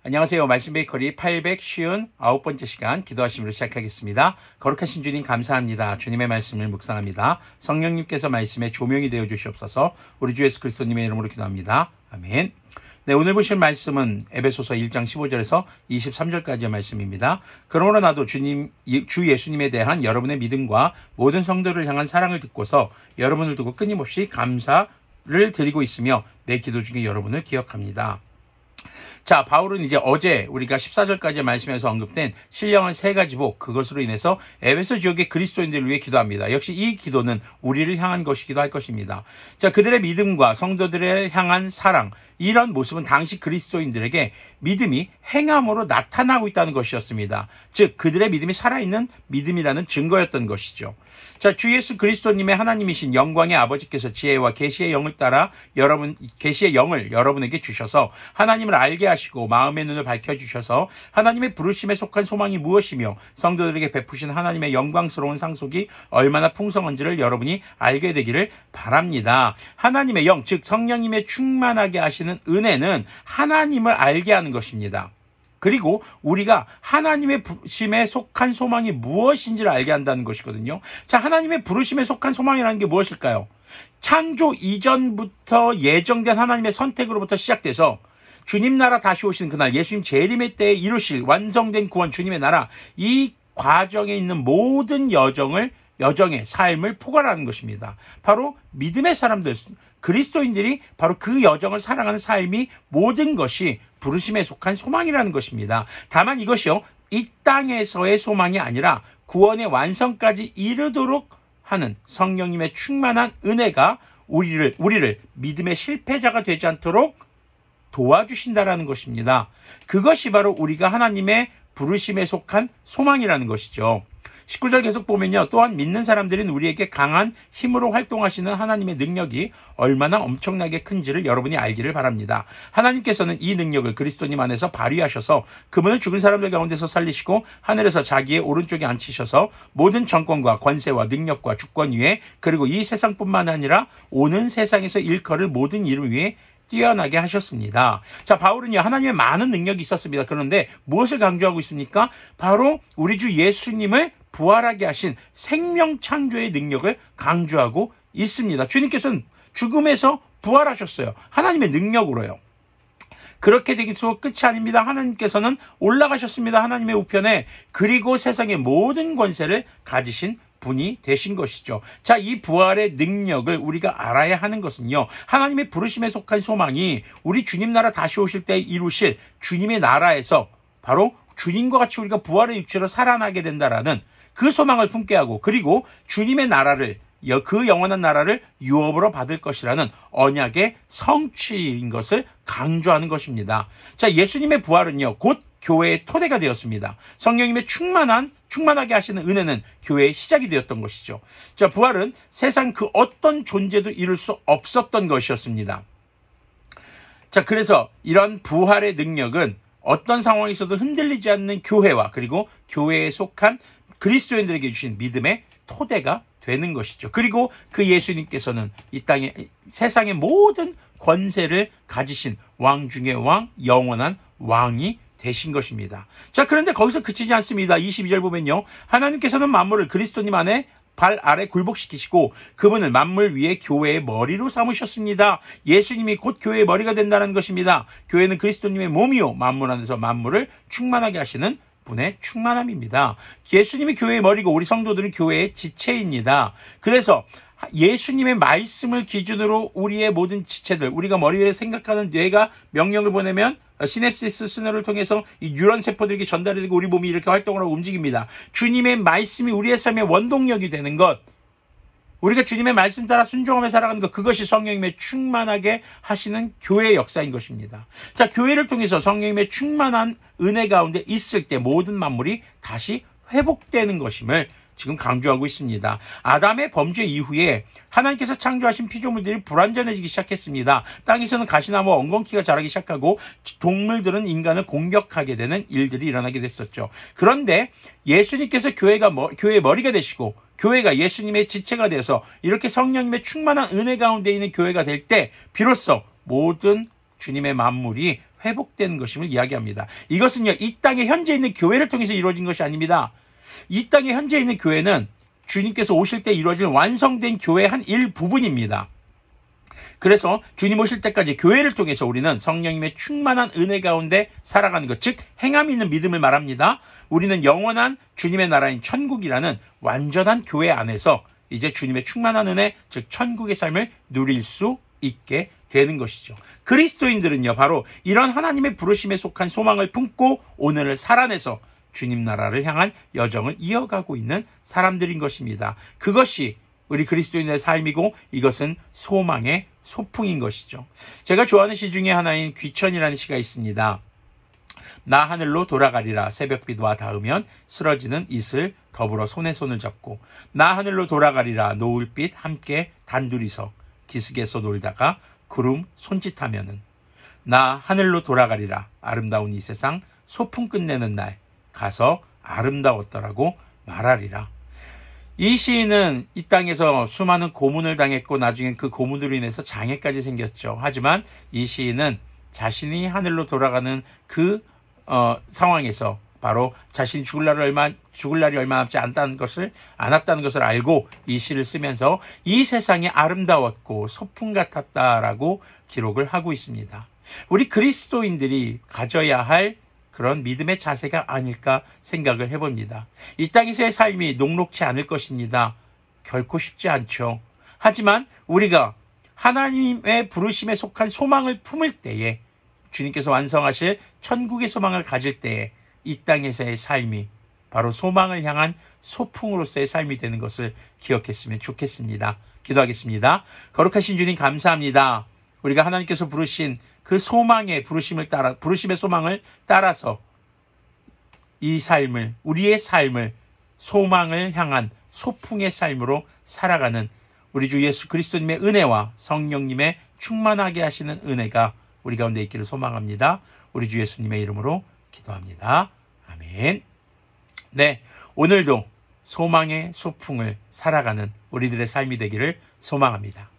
안녕하세요. 말씀 베이커리 859번째 시간 기도하심으로 시작하겠습니다. 거룩하신 주님 감사합니다. 주님의 말씀을 묵상합니다. 성령님께서 말씀의 조명이 되어 주시옵소서. 우리 주 예수 그리스도님의 이름으로 기도합니다. 아멘. 네, 오늘 보실 말씀은 에베소서 1장 15절에서 23절까지의 말씀입니다. 그러므로 나도 주 예수님에 대한 여러분의 믿음과 모든 성도를 향한 사랑을 듣고서 여러분을 두고 끊임없이 감사를 드리고 있으며 내 기도 중에 여러분을 기억합니다. 자, 바울은 이제 어제 우리가 14절까지의 말씀에서 언급된 신령한 세 가지 복, 그것으로 인해서 에베소 지역의 그리스도인들을 위해 기도합니다. 역시 이 기도는 우리를 향한 것이기도 할 것입니다. 자, 그들의 믿음과 성도들을 향한 사랑, 이런 모습은 당시 그리스도인들에게 믿음이 행함으로 나타나고 있다는 것이었습니다. 즉 그들의 믿음이 살아있는 믿음이라는 증거였던 것이죠. 자, 주 예수 그리스도님의 하나님이신 영광의 아버지께서 지혜와 계시의 영을 따라 계시의 영을 여러분에게 주셔서 하나님을 알게 하시고 마음의 눈을 밝혀주셔서 하나님의 부르심에 속한 소망이 무엇이며 성도들에게 베푸신 하나님의 영광스러운 상속이 얼마나 풍성한지를 여러분이 알게 되기를 바랍니다. 하나님의 영, 즉 성령님의 충만하게 하시는 은혜는 하나님을 알게 하는 것입니다. 그리고 우리가 하나님의 부르심에 속한 소망이 무엇인지를 알게 한다는 것이거든요. 자, 하나님의 부르심에 속한 소망이라는 게 무엇일까요? 창조 이전부터 예정된 하나님의 선택으로부터 시작돼서 주님 나라 다시 오시는 그날 예수님 재림의 때에 이루실 완성된 구원 주님의 나라, 이 과정에 있는 모든 여정의 삶을 포괄하는 것입니다. 바로 믿음의 사람들, 그리스도인들이 바로 그 여정을 살아가는 삶이 모든 것이 부르심에 속한 소망이라는 것입니다. 다만 이것이요, 이 땅에서의 소망이 아니라 구원의 완성까지 이르도록 하는 성령님의 충만한 은혜가 우리를 믿음의 실패자가 되지 않도록 도와주신다라는 것입니다. 그것이 바로 우리가 하나님의 부르심에 속한 소망이라는 것이죠. 19절 계속 보면요. 또한 믿는 사람들은 우리에게 강한 힘으로 활동하시는 하나님의 능력이 얼마나 엄청나게 큰지를 여러분이 알기를 바랍니다. 하나님께서는 이 능력을 그리스도님 안에서 발휘하셔서 그분을 죽은 사람들 가운데서 살리시고 하늘에서 자기의 오른쪽에 앉히셔서 모든 정권과 권세와 능력과 주권 위에 그리고 이 세상뿐만 아니라 오는 세상에서 일컬을 모든 이름 위에 뛰어나게 하셨습니다. 자, 바울은요, 하나님의 많은 능력이 있었습니다. 그런데 무엇을 강조하고 있습니까? 바로 우리 주 예수님을 부활하게 하신 생명 창조의 능력을 강조하고 있습니다. 주님께서는 죽음에서 부활하셨어요. 하나님의 능력으로요. 그렇게 되기서 끝이 아닙니다. 하나님께서는 올라가셨습니다. 하나님의 우편에. 그리고 세상의 모든 권세를 가지신 분이 되신 것이죠. 자, 이 부활의 능력을 우리가 알아야 하는 것은요, 하나님의 부르심에 속한 소망이 우리 주님 나라 다시 오실 때 이루실 주님의 나라에서 바로 주님과 같이 우리가 부활의 육체로 살아나게 된다라는 그 소망을 품게 하고, 그리고 주님의 나라를, 그 영원한 나라를 유업으로 받을 것이라는 언약의 성취인 것을 강조하는 것입니다. 자, 예수님의 부활은요, 곧 교회의 토대가 되었습니다. 성령님의 충만하게 하시는 은혜는 교회의 시작이 되었던 것이죠. 자, 부활은 세상 그 어떤 존재도 이룰 수 없었던 것이었습니다. 자, 그래서 이런 부활의 능력은 어떤 상황에서도 흔들리지 않는 교회와 그리고 교회에 속한 그리스도인들에게 주신 믿음의 토대가 되는 것이죠. 그리고 그 예수님께서는 이 땅에 세상의 모든 권세를 가지신 왕 중의 왕, 영원한 왕이 되신 것입니다. 자, 그런데 거기서 그치지 않습니다. 22절 보면요, 하나님께서는 만물을 그리스도님 안에 발 아래 굴복시키시고 그분을 만물 위에 교회의 머리로 삼으셨습니다. 예수님이 곧 교회의 머리가 된다는 것입니다. 교회는 그리스도님의 몸이요 만물 안에서 만물을 충만하게 하시는 분의 충만함입니다. 예수님이 교회의 머리고 우리 성도들은 교회의 지체입니다. 그래서 예수님의 말씀을 기준으로 우리의 모든 지체들, 우리가 머리 위에 생각하는 뇌가 명령을 보내면 시냅시스 순환을 통해서 이 뉴런 세포들에게 전달이 되고 우리 몸이 이렇게 활동을 하고 움직입니다. 주님의 말씀이 우리의 삶의 원동력이 되는 것, 우리가 주님의 말씀 따라 순종하며 살아가는 것, 그것이 성령님의 충만하게 하시는 교회의 역사인 것입니다. 자, 교회를 통해서 성령님의 충만한 은혜 가운데 있을 때 모든 만물이 다시 회복되는 것임을 지금 강조하고 있습니다. 아담의 범죄 이후에 하나님께서 창조하신 피조물들이 불완전해지기 시작했습니다. 땅에서는 가시나무와 엉겅퀴가 자라기 시작하고 동물들은 인간을 공격하게 되는 일들이 일어나게 됐었죠. 그런데 예수님께서 교회의 머리가 되시고 교회가 예수님의 지체가 되어서 이렇게 성령님의 충만한 은혜 가운데 있는 교회가 될 때 비로소 모든 주님의 만물이 회복되는 것임을 이야기합니다. 이것은요, 이 땅에 현재 있는 교회를 통해서 이루어진 것이 아닙니다. 이 땅에 현재 있는 교회는 주님께서 오실 때 이루어질 완성된 교회의 한 일부분입니다. 그래서 주님 오실 때까지 교회를 통해서 우리는 성령님의 충만한 은혜 가운데 살아가는 것, 즉 행함이 있는 믿음을 말합니다. 우리는 영원한 주님의 나라인 천국이라는 완전한 교회 안에서 이제 주님의 충만한 은혜, 즉 천국의 삶을 누릴 수 있게 되는 것이죠. 그리스도인들은요, 바로 이런 하나님의 부르심에 속한 소망을 품고 오늘을 살아내서 주님 나라를 향한 여정을 이어가고 있는 사람들인 것입니다. 그것이 우리 그리스도인의 삶이고 이것은 소망의 소풍인 것이죠. 제가 좋아하는 시 중에 하나인 귀천이라는 시가 있습니다. 나 하늘로 돌아가리라 새벽빛 와 닿으면 쓰러지는 이슬 더불어 손에 손을 잡고 나 하늘로 돌아가리라 노을빛 함께 단둘이서 기슭에서 놀다가 구름 손짓하면은 나 하늘로 돌아가리라 아름다운 이 세상 소풍 끝내는 날 가서 아름다웠더라고 말하리라. 이 시인은 이 땅에서 수많은 고문을 당했고 나중엔 그 고문으로 인해서 장애까지 생겼죠. 하지만 이 시인은 자신이 하늘로 돌아가는 그 상황에서 바로 자신이 죽을 날이 얼마 남지 않았다는 것을 알고 이 시를 쓰면서 이 세상이 아름다웠고 소풍 같았다라고 기록을 하고 있습니다. 우리 그리스도인들이 가져야 할 그런 믿음의 자세가 아닐까 생각을 해봅니다. 이 땅에서의 삶이 녹록지 않을 것입니다. 결코 쉽지 않죠. 하지만 우리가 하나님의 부르심에 속한 소망을 품을 때에 주님께서 완성하실 천국의 소망을 가질 때에 이 땅에서의 삶이 바로 소망을 향한 소풍으로서의 삶이 되는 것을 기억했으면 좋겠습니다. 기도하겠습니다. 거룩하신 주님 감사합니다. 우리가 하나님께서 부르신 그 소망의 부르심의 소망을 따라서 이 삶을, 우리의 삶을 소망을 향한 소풍의 삶으로 살아가는 우리 주 예수 그리스도님의 은혜와 성령님의 충만하게 하시는 은혜가 우리 가운데 있기를 소망합니다. 우리 주 예수님의 이름으로 기도합니다. 아멘. 네, 오늘도 소망의 소풍을 살아가는 우리들의 삶이 되기를 소망합니다.